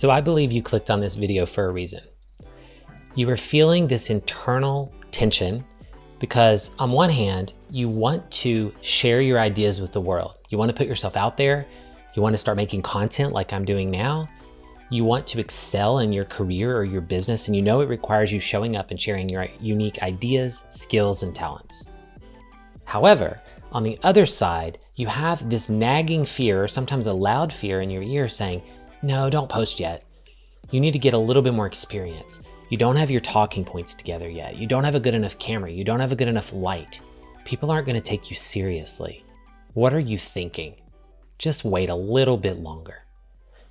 So I believe you clicked on this video for a reason. You were feeling this internal tension because on one hand, you want to share your ideas with the world. You want to put yourself out there. You want to start making content like I'm doing now. You want to excel in your career or your business, and you know it requires you showing up and sharing your unique ideas, skills, and talents. However, on the other side, you have this nagging fear, or sometimes a loud fear in your ear saying, no, don't post yet. You need to get a little bit more experience. You don't have your talking points together yet. You don't have a good enough camera. You don't have a good enough light. People aren't going to take you seriously. What are you thinking? Just wait a little bit longer.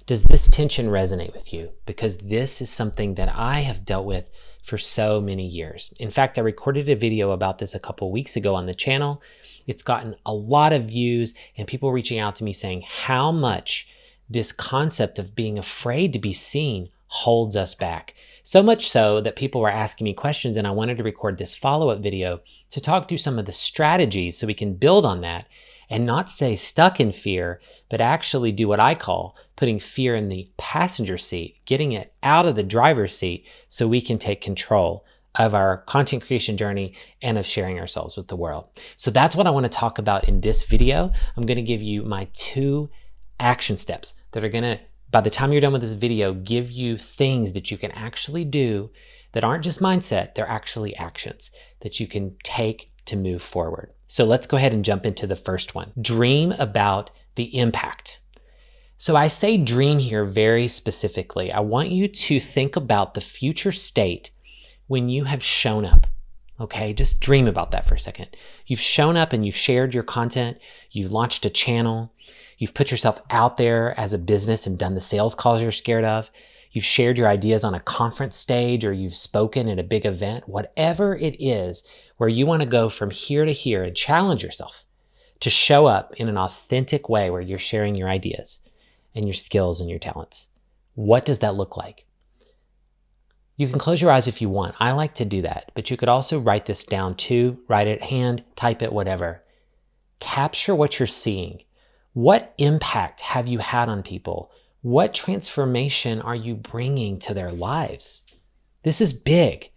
Does this tension resonate with you? Because this is something that I have dealt with for so many years. In fact, I recorded a video about this a couple weeks ago on the channel. It's gotten a lot of views and people reaching out to me saying how much this concept of being afraid to be seen holds us back. So much so that people were asking me questions, and I wanted to record this follow-up video to talk through some of the strategies so we can build on that and not stay stuck in fear, but actually do what I call putting fear in the passenger seat, getting it out of the driver's seat so we can take control of our content creation journey and of sharing ourselves with the world. So that's what I want to talk about in this video. I'm going to give you my 2 action steps that are going to, by the time you're done with this video, give you things that you can actually do that aren't just mindset, they're actually actions that you can take to move forward. So let's go ahead and jump into the first one. Dream about the impact. So I say dream here very specifically. I want you to think about the future state when you have shown up. Okay, just dream about that for a second. You've shown up and you've shared your content. You've launched a channel. You've put yourself out there as a business and done the sales calls you're scared of. You've shared your ideas on a conference stage, or you've spoken at a big event. Whatever it is where you want to go from here to here and challenge yourself to show up in an authentic way where you're sharing your ideas and your skills and your talents. What does that look like? You can close your eyes if you want. I like to do that, but you could also write this down too. Write it, hand, type it, whatever. Capture what you're seeing. What impact have you had on people? What transformation are you bringing to their lives? This is big.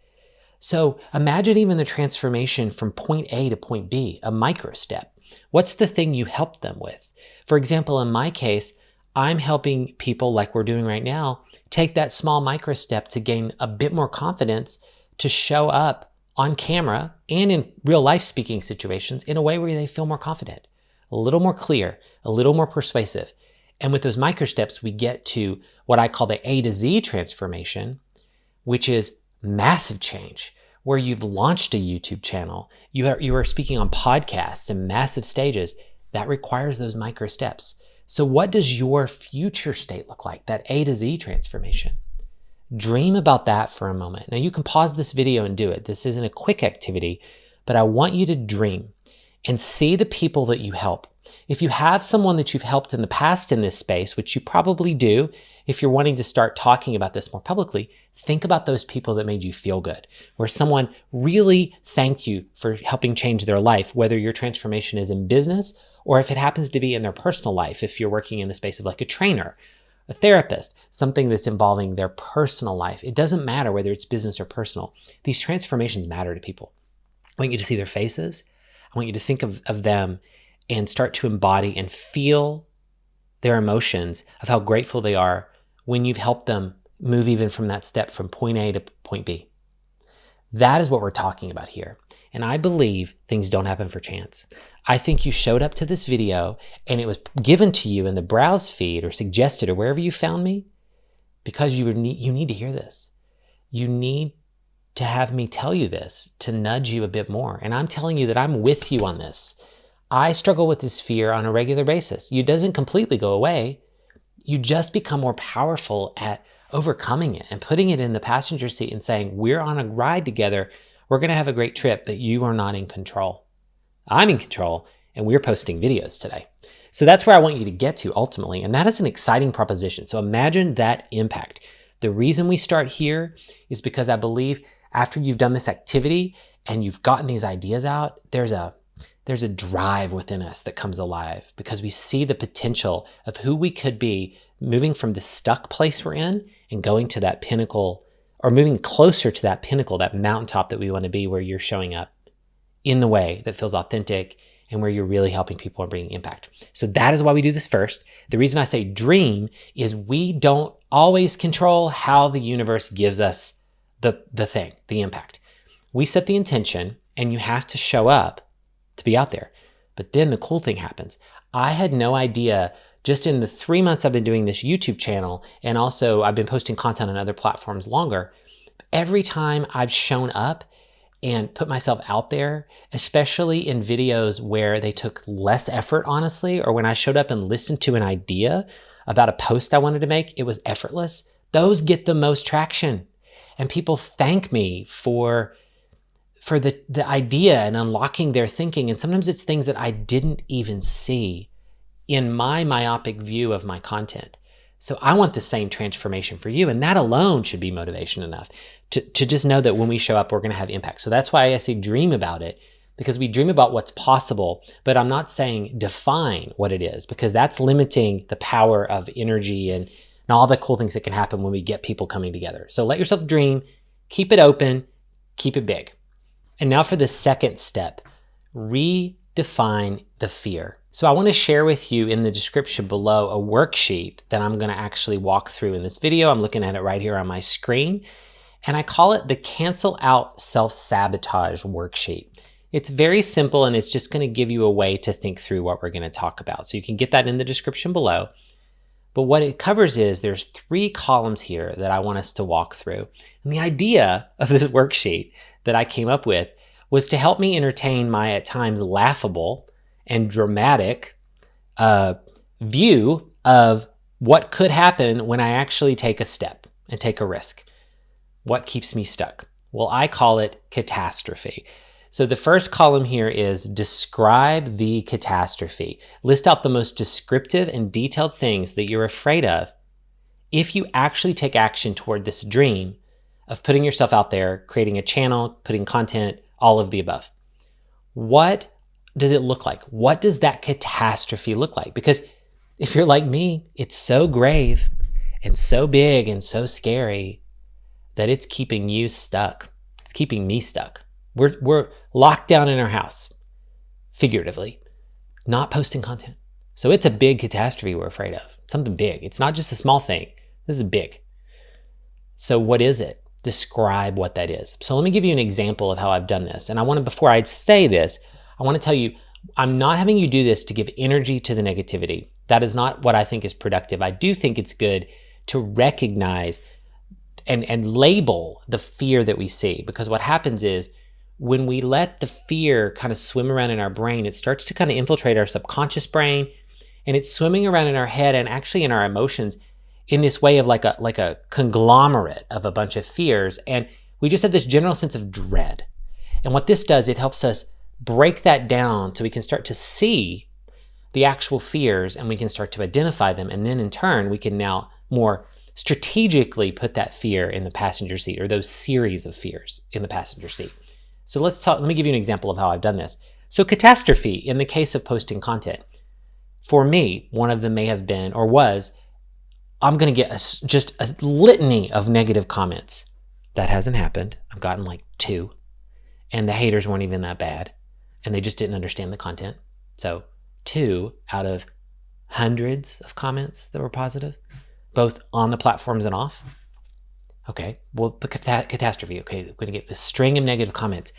So imagine even the transformation from point A to point B, a micro step. What's the thing you helped them with? For example, in my case, I'm helping people like we're doing right now, take that small micro step to gain a bit more confidence to show up on camera and in real life speaking situations in a way where they feel more confident, a little more clear, a little more persuasive. And with those micro steps, we get to what I call the A to Z transformation, which is massive change, where you've launched a YouTube channel, you are speaking on podcasts and massive stages. That requires those micro steps. So what does your future state look like, that A to Z transformation? Dream about that for a moment. Now you can pause this video and do it. This isn't a quick activity, but I want you to dream and see the people that you help. If you have someone that you've helped in the past in this space, which you probably do, if you're wanting to start talking about this more publicly, think about those people that made you feel good, where someone really thanked you for helping change their life, whether your transformation is in business or if it happens to be in their personal life, if you're working in the space of like a trainer, a therapist, something that's involving their personal life. It doesn't matter whether it's business or personal. These transformations matter to people. I want you to see their faces. I want you to think of them and start to embody and feel their emotions of how grateful they are when you've helped them move even from that step from point A to point B. That is what we're talking about here. And I believe things don't happen for chance. I think you showed up to this video and it was given to you in the browse feed or suggested or wherever you found me because you need to hear this. You need to have me tell you this to nudge you a bit more. And I'm telling you that I'm with you on this. I struggle with this fear on a regular basis. It doesn't completely go away. You just become more powerful at overcoming it and putting it in the passenger seat and saying, we're on a ride together. We're going to have a great trip, but you are not in control. I'm in control, and we're posting videos today. So that's where I want you to get to ultimately. And that is an exciting proposition. So imagine that impact. The reason we start here is because I believe after you've done this activity and you've gotten these ideas out, there's a drive within us that comes alive because we see the potential of who we could be moving from the stuck place we're in and going to that pinnacle, or moving closer to that pinnacle, that mountaintop that we want to be, where you're showing up in the way that feels authentic and where you're really helping people and bringing impact. So that is why we do this first. The reason I say dream is we don't always control how the universe gives us the impact. We set the intention and you have to show up to be out there. But then the cool thing happens. I had no idea, just in the 3 months I've been doing this YouTube channel, and also I've been posting content on other platforms longer, every time I've shown up and put myself out there, especially in videos where they took less effort, honestly, or when I showed up and listened to an idea about a post I wanted to make, it was effortless. Those get the most traction. And people thank me for the idea and unlocking their thinking. And sometimes it's things that I didn't even see in my myopic view of my content. So I want the same transformation for you. And that alone should be motivation enough to just know that when we show up, we're going to have impact. So that's why I say dream about it, because we dream about what's possible, but I'm not saying define what it is, because that's limiting the power of energy and all the cool things that can happen when we get people coming together. So let yourself dream, keep it open, keep it big. And now for the second step, redefine the fear. So I want to share with you in the description below a worksheet that I'm going to actually walk through in this video. I'm looking at it right here on my screen, and I call it the Cancel Out Self-Sabotage worksheet. It's very simple, and it's just going to give you a way to think through what we're going to talk about. So you can get that in the description below. But what it covers is there's 3 columns here that I want us to walk through. And the idea of this worksheet that I came up with was to help me entertain my at times laughable and dramatic view of what could happen when I actually take a step and take a risk. What keeps me stuck? Well, I call it catastrophe. So the first column here is describe the catastrophe. List out the most descriptive and detailed things that you're afraid of if you actually take action toward this dream of putting yourself out there, creating a channel, putting content, all of the above. What does it look like? What does that catastrophe look like? Because if you're like me, it's so grave and so big and so scary that it's keeping you stuck. It's keeping me stuck. We're locked down in our house, figuratively, not posting content. So it's a big catastrophe we're afraid of. Something big. It's not just a small thing. This is big. So what is it? Describe what that is. So let me give you an example of how I've done this. And I want to, before I say this, I want to tell you, I'm not having you do this to give energy to the negativity. That is not what I think is productive. I do think it's good to recognize and label the fear that we see, because what happens is when we let the fear kind of swim around in our brain, it starts to kind of infiltrate our subconscious brain, and it's swimming around in our head and actually in our emotions in this way of like a conglomerate of a bunch of fears. And we just have this general sense of dread. And what this does, it helps us break that down so we can start to see the actual fears and we can start to identify them. And then in turn, we can now more strategically put that fear in the passenger seat, or those series of fears in the passenger seat. So let me give you an example of how I've done this. So catastrophe, in the case of posting content, for me, one of them may have been, or was, I'm going to get just a litany of negative comments. That hasn't happened. I've gotten like 2, and the haters weren't even that bad, and they just didn't understand the content. So 2 out of hundreds of comments that were positive, both on the platforms and off. Okay, well, the catastrophe. Okay, we're going to get this string of negative comments.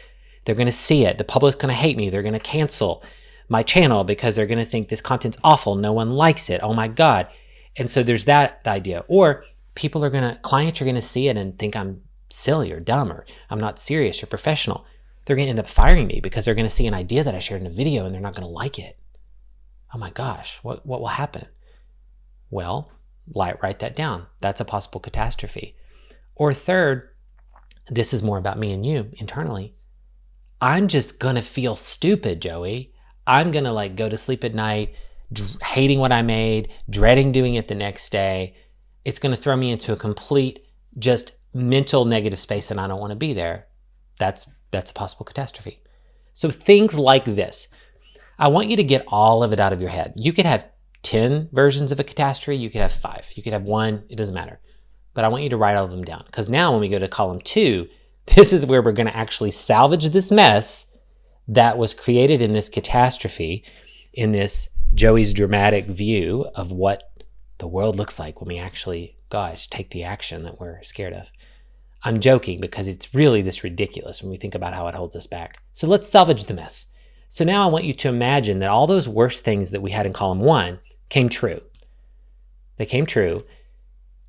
They're going to see it. The public's going to hate me. They're going to cancel my channel because they're going to think this content's awful. No one likes it. Oh my God. And so there's that idea. Or clients are going to see it and think I'm silly or dumb, or I'm not serious or professional. They're going to end up firing me because they're going to see an idea that I shared in a video and they're not going to like it. Oh my gosh, what will happen? Well, write that down. That's a possible catastrophe. Or third, this is more about me and you internally. I'm just going to feel stupid, Joey. I'm going to go to sleep at night, hating what I made, dreading doing it the next day. It's going to throw me into a complete, just mental negative space, and I don't want to be there. That's a possible catastrophe. So things like this, I want you to get all of it out of your head. You could have 10 versions of a catastrophe, you could have 5, you could have 1, it doesn't matter. But I want you to write all of them down, because now when we go to column 2, this is where we're going to actually salvage this mess that was created in this catastrophe, in this Joey's dramatic view of what the world looks like when we actually, gosh, take the action that we're scared of. I'm joking, because it's really this ridiculous when we think about how it holds us back. So let's salvage the mess. So now I want you to imagine that all those worst things that we had in column 1 came true. They came true.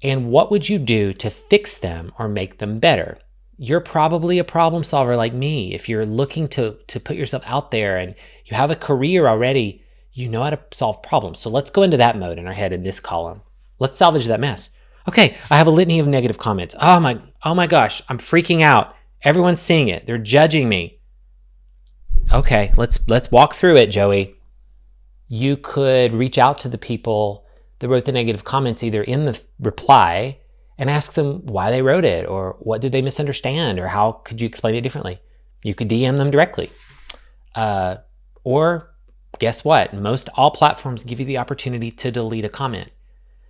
And what would you do to fix them or make them better? You're probably a problem solver like me. If you're looking to put yourself out there and you have a career already, you know how to solve problems. So let's go into that mode in our head in this column. Let's salvage that mess. Okay, I have a litany of negative comments. Oh my gosh, I'm freaking out. Everyone's seeing it. They're judging me. Okay, let's walk through it, Joey. You could reach out to the people that wrote the negative comments either in the reply and ask them why they wrote it, or what did they misunderstand, or how could you explain it differently. You could DM them directly. Or guess what? Most all platforms give you the opportunity to delete a comment.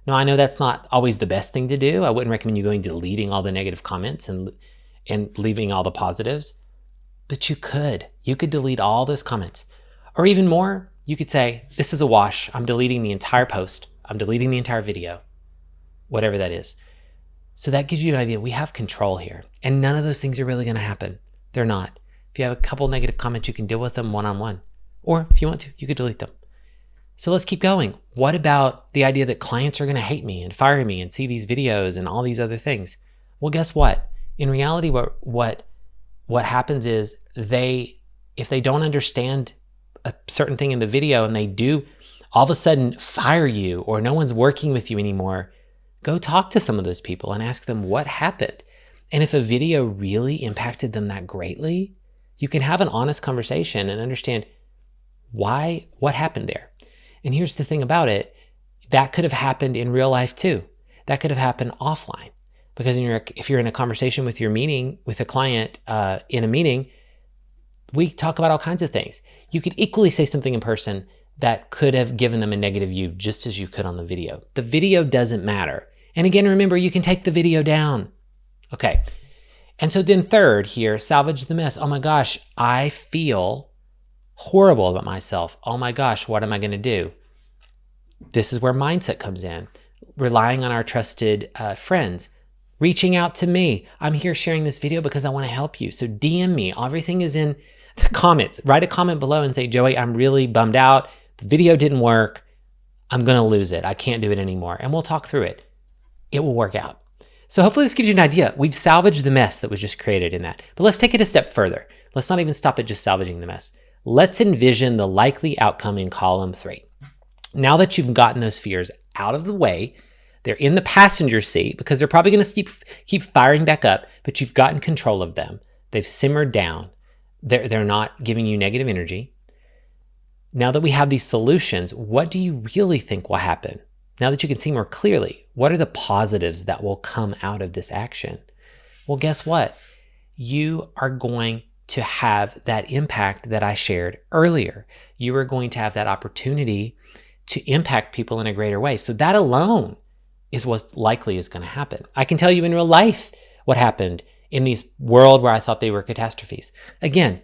Now, I know that's not always the best thing to do. I wouldn't recommend you going deleting all the negative comments and leaving all the positives, but you could delete all those comments. Or even more, you could say, this is a wash. I'm deleting the entire post. I'm deleting the entire video, whatever that is. So that gives you an idea. We have control here, and none of those things are really going to happen. They're not. If you have a couple negative comments, you can deal with them one-on-one, or if you want to, you could delete them. So let's keep going. What about the idea that clients are going to hate me and fire me and see these videos and all these other things? Well, guess what? In reality, what happens is if they don't understand a certain thing in the video and they do all of a sudden fire you, or no one's working with you anymore, go talk to some of those people and ask them what happened. And if a video really impacted them that greatly, you can have an honest conversation and understand what happened there. And here's the thing about it, that could have happened in real life too. That could have happened offline, because if you're in a conversation with a client in a meeting, we talk about all kinds of things. You could equally say something in person that could have given them a negative view, just as you could on the video. The video doesn't matter. And again, remember, you can take the video down. Okay. And so then third here, salvage the mess. Oh my gosh, I feel horrible about myself. Oh my gosh, what am I going to do? This is where mindset comes in. Relying on our trusted friends. Reaching out to me. I'm here sharing this video because I want to help you. So DM me. Everything is in the comments. Write a comment below and say, Joey, I'm really bummed out. The video didn't work. I'm going to lose it. I can't do it anymore. And we'll talk through it. It will work out. So hopefully this gives you an idea. We've salvaged the mess that was just created in that. But let's take it a step further. Let's not even stop at just salvaging the mess. Let's envision the likely outcome in column 3. Now that you've gotten those fears out of the way, they're in the passenger seat because they're probably going to keep firing back up, but you've gotten control of them. They've simmered down. They're not giving you negative energy. Now that we have these solutions, what do you really think will happen? Now that you can see more clearly, what are the positives that will come out of this action? Well, guess what? You are going to have that impact that I shared earlier. You are going to have that opportunity to impact people in a greater way. So that alone is what's likely is going to happen. I can tell you in real life what happened in this world where I thought they were catastrophes. Again,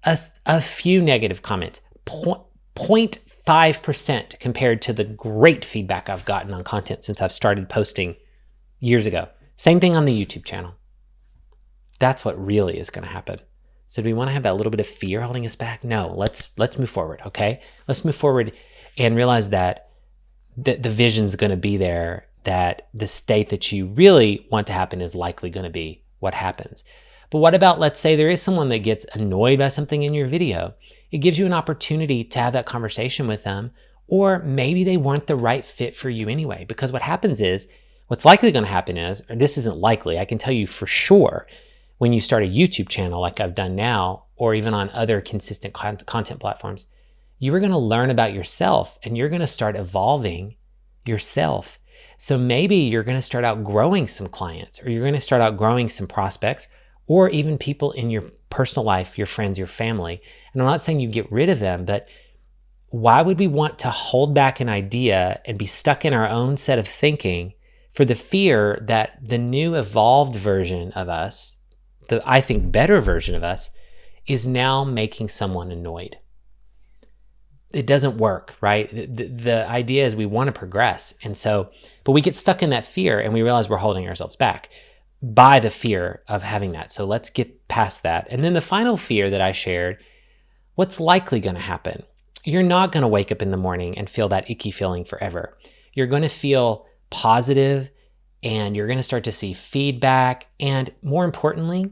a few negative comments, 0.5% compared to the great feedback I've gotten on content since I've started posting years ago. Same thing on the YouTube channel. That's what really is going to happen. So do we want to have that little bit of fear holding us back? No, let's move forward, okay? Let's move forward and realize that the vision's going to be there, that the state that you really want to happen is likely going to be what happens. But what about, let's say there is someone that gets annoyed by something in your video. It gives you an opportunity to have that conversation with them, or maybe they weren't the right fit for you anyway. Because what happens is, what's likely going to happen is, or this isn't likely, I can tell you for sure, when you start a YouTube channel like I've done now, or even on other consistent content platforms, you are going to learn about yourself and you're going to start evolving yourself. So maybe you're going to start outgrowing some clients, or you're going to start outgrowing some prospects, or even people in your personal life, your friends, your family. And I'm not saying you get rid of them, but why would we want to hold back an idea and be stuck in our own set of thinking for the fear that the new evolved version of us, the I think better version of us, is now making someone annoyed? It doesn't work, right? The idea is we want to progress. And so, but we get stuck in that fear and we realize we're holding ourselves back by the fear of having that. So let's get past that. And then the final fear that I shared, what's likely going to happen? You're not going to wake up in the morning and feel that icky feeling forever. You're going to feel positive and you're going to start to see feedback. And more importantly,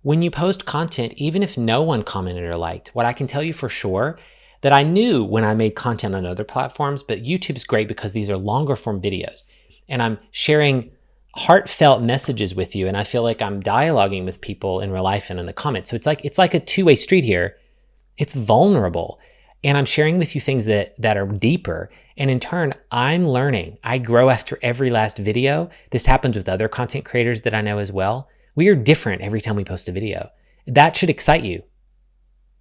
when you post content, even if no one commented or liked, what I can tell you for sure that I knew when I made content on other platforms, but YouTube's great because these are longer form videos and I'm sharing heartfelt messages with you. And I feel like I'm dialoguing with people in real life and in the comments. So it's like a two-way street here. It's vulnerable. And I'm sharing with you things that are deeper. And in turn, I'm learning. I grow after every last video. This happens with other content creators that I know as well. We are different every time we post a video. That should excite you.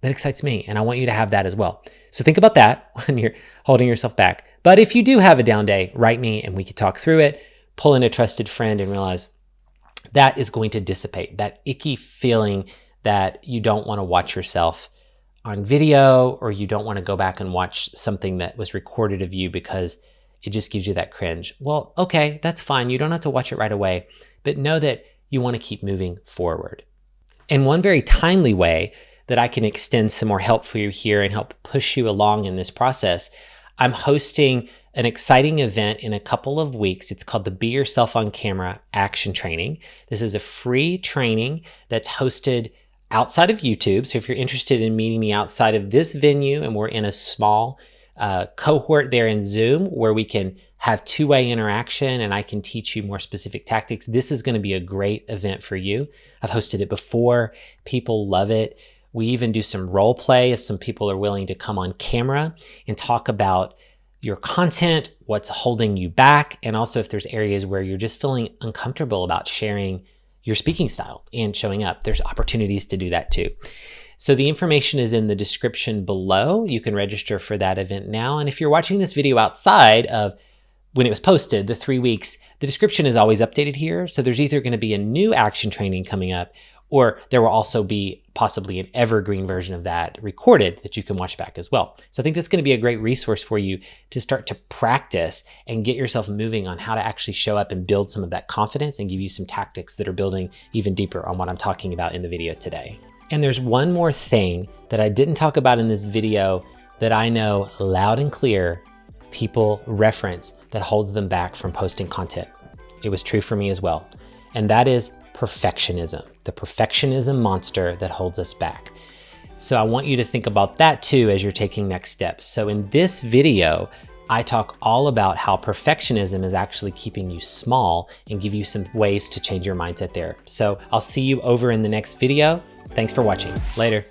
That excites me. And I want you to have that as well. So think about that when you're holding yourself back. But if you do have a down day, write me and we can talk through it. Pull in a trusted friend and realize that is going to dissipate. That icky feeling that you don't want to watch yourself on video, or you don't want to go back and watch something that was recorded of you because it just gives you that cringe. Well, okay, that's fine. You don't have to watch it right away, but know that you want to keep moving forward. And one very timely way that I can extend some more help for you here and help push you along in this process, I'm hosting an exciting event in a couple of weeks. It's called the Be Yourself on Camera Action Training. This is a free training that's hosted outside of YouTube. So if you're interested in meeting me outside of this venue, and we're in a small cohort there in Zoom where we can have two-way interaction and I can teach you more specific tactics, this is going to be a great event for you. I've hosted it before. People love it. We even do some role play if some people are willing to come on camera and talk about your content, what's holding you back, and also if there's areas where you're just feeling uncomfortable about sharing your speaking style and showing up, there's opportunities to do that too. So the information is in the description below. You can register for that event now. And if you're watching this video outside of when it was posted, the 3 weeks, the description is always updated here. So there's either going to be a new action training coming up, or there will also be possibly an evergreen version of that recorded that you can watch back as well. So I think that's going to be a great resource for you to start to practice and get yourself moving on how to actually show up and build some of that confidence and give you some tactics that are building even deeper on what I'm talking about in the video today. And there's one more thing that I didn't talk about in this video that I know loud and clear people reference that holds them back from posting content. It was true for me as well. And that is perfectionism, the perfectionism monster that holds us back. So I want you to think about that too as you're taking next steps. So in this video, I talk all about how perfectionism is actually keeping you small and give you some ways to change your mindset there. So I'll see you over in the next video. Thanks for watching. Later.